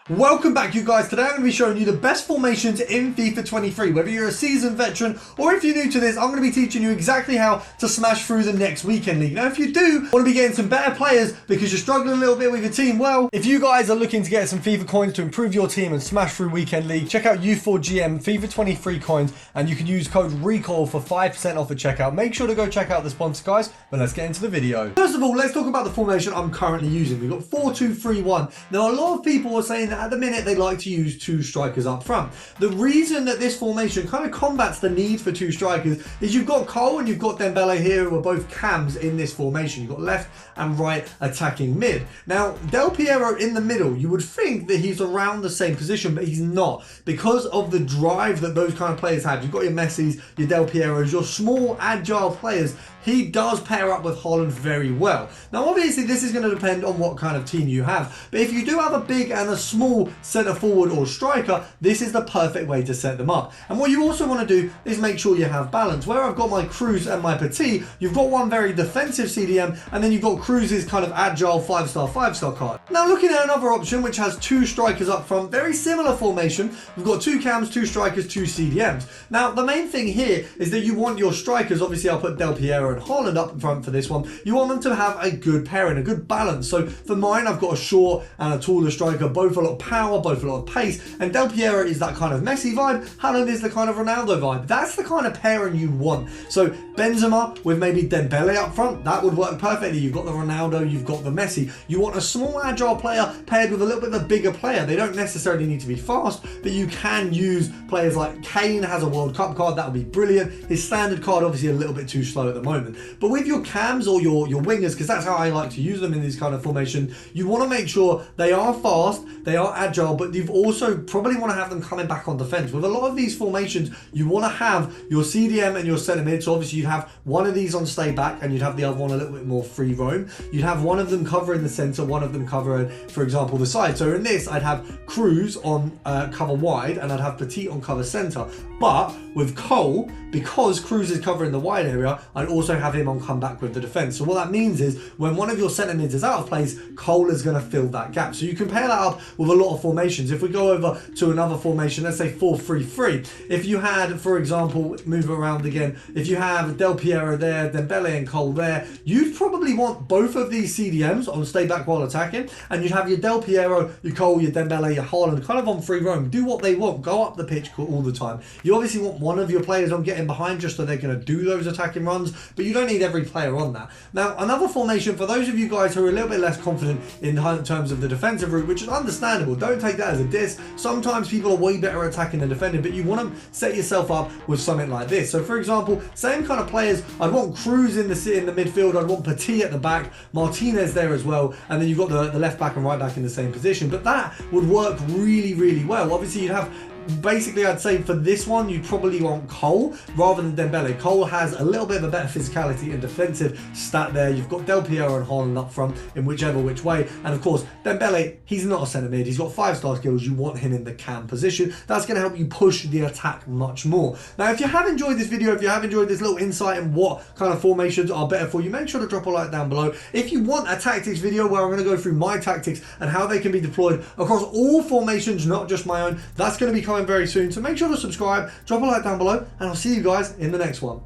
Welcome back, you guys. Today I'm going to be showing you the best formations in FIFA 23. Whether you're a seasoned veteran or if you're new to this, I'm going to be teaching you exactly how to smash through the next weekend league. Now, if you do want to be getting some better players because you're struggling a little bit with your team, well, if you guys are looking to get some FIFA coins to improve your team and smash through weekend league, check out U4GM FIFA 23 coins and you can use code RECALL for 5% off at checkout. Make sure to go check out the sponsor, guys, but let's get into the video. First of all, let's talk about the formation I'm currently using. We've got 4-2-3-1. Now, a lot of people are saying that at the minute they like to use two strikers up front. The reason that this formation kind of combats the need for two strikers is you've got Cole and you've got Dembele here who are both cams in this formation. You've got left and right attacking mid. Now, Del Piero in the middle, you would think that he's around the same position, but he's not. Because of the drive that those kind of players have, you've got your Messis, your Del Pieros, your small, agile players. He does pair up with Holland very well. Now, obviously, this is going to depend on what kind of team you have. But if you do have a big and a small centre forward or striker, this is the perfect way to set them up. And what you also want to do is make sure you have balance. Where I've got my Cruz and my Petit, you've got one very defensive CDM, and then you've got Cruz's kind of agile 5-star card. Now, looking at another option, which has two strikers up front, very similar formation. We've got two cams, two strikers, two CDMs. Now, the main thing here is that you want your strikers, obviously I'll put Del Piero and Holland up in front for this one. You want them to have a good pairing, a good balance. So for mine, I've got a short and a taller striker, both a lot of power, both a lot of pace. And Del Piero is that kind of Messi vibe. Holland is the kind of Ronaldo vibe. That's the kind of pairing you want. So Benzema with maybe Dembele up front, that would work perfectly. You've got the Ronaldo, you've got the Messi. You want a small agile player paired with a little bit of a bigger player. They don't necessarily need to be fast, but you can use players like Kane has a World Cup card. That would be brilliant. His standard card obviously a little bit too slow at the moment. But with your cams or your wingers, because that's how I like to use them in this kind of formation, you want to make sure they are fast, they are agile, but you've also probably want to have them coming back on defense. With a lot of these formations, you want to have your CDM and your centre mid. So obviously you'd have one of these on stay back and you'd have the other one a little bit more free roam. You'd have one of them covering the centre, one of them covering, for example, the side. So in this, I'd have Cruz on cover wide and I'd have Petit on cover centre. But with Cole, because Cruz is covering the wide area, I'd also have him on comeback with the defence. So what that means is when one of your centre mids is out of place, Cole is going to fill that gap. So you can pair that up with a lot of formations. If we go over to another formation, let's say 4-3-3. If you had, for example, move around again, if you have Del Piero there, Dembele and Cole there, you'd probably want both of these CDMs on stay back while attacking, and you'd have your Del Piero, your Cole, your Dembele, your Haaland kind of on free roam. Do what they want. Go up the pitch all the time. You obviously want one of your players on getting behind just so they're going to do those attacking runs, but you don't need every player on that. Now, another formation for those of you guys who are a little bit less confident in terms of the defensive route, which is understandable, don't take that as a diss. Sometimes people are way better attacking than defending, but you want to set yourself up with something like this. So for example, same kind of players, I'd want Cruz in the midfield, I'd want Petit at the back, Martinez there as well, and then you've got the left back and right back in the same position. But that would work really, really well. Obviously you'd have, basically I'd say for this one you'd probably want Cole rather than Dembele. Cole has a little bit of a better physicality and defensive stat there. You've got Del Piero and Holland up front in whichever which way, and of course Dembele, he's not a centre mid, he's got 5-star skills. You want him in the cam position. That's going to help you push the attack much more. Now if you have enjoyed this video, if you have enjoyed this little insight in what kind of formations are better for you, make sure to drop a like down below. If you want a tactics video where I'm going to go through my tactics and how they can be deployed across all formations, not just my own, that's going to be coming very soon. So make sure to subscribe, drop a like down below, and I'll see you guys in the next one.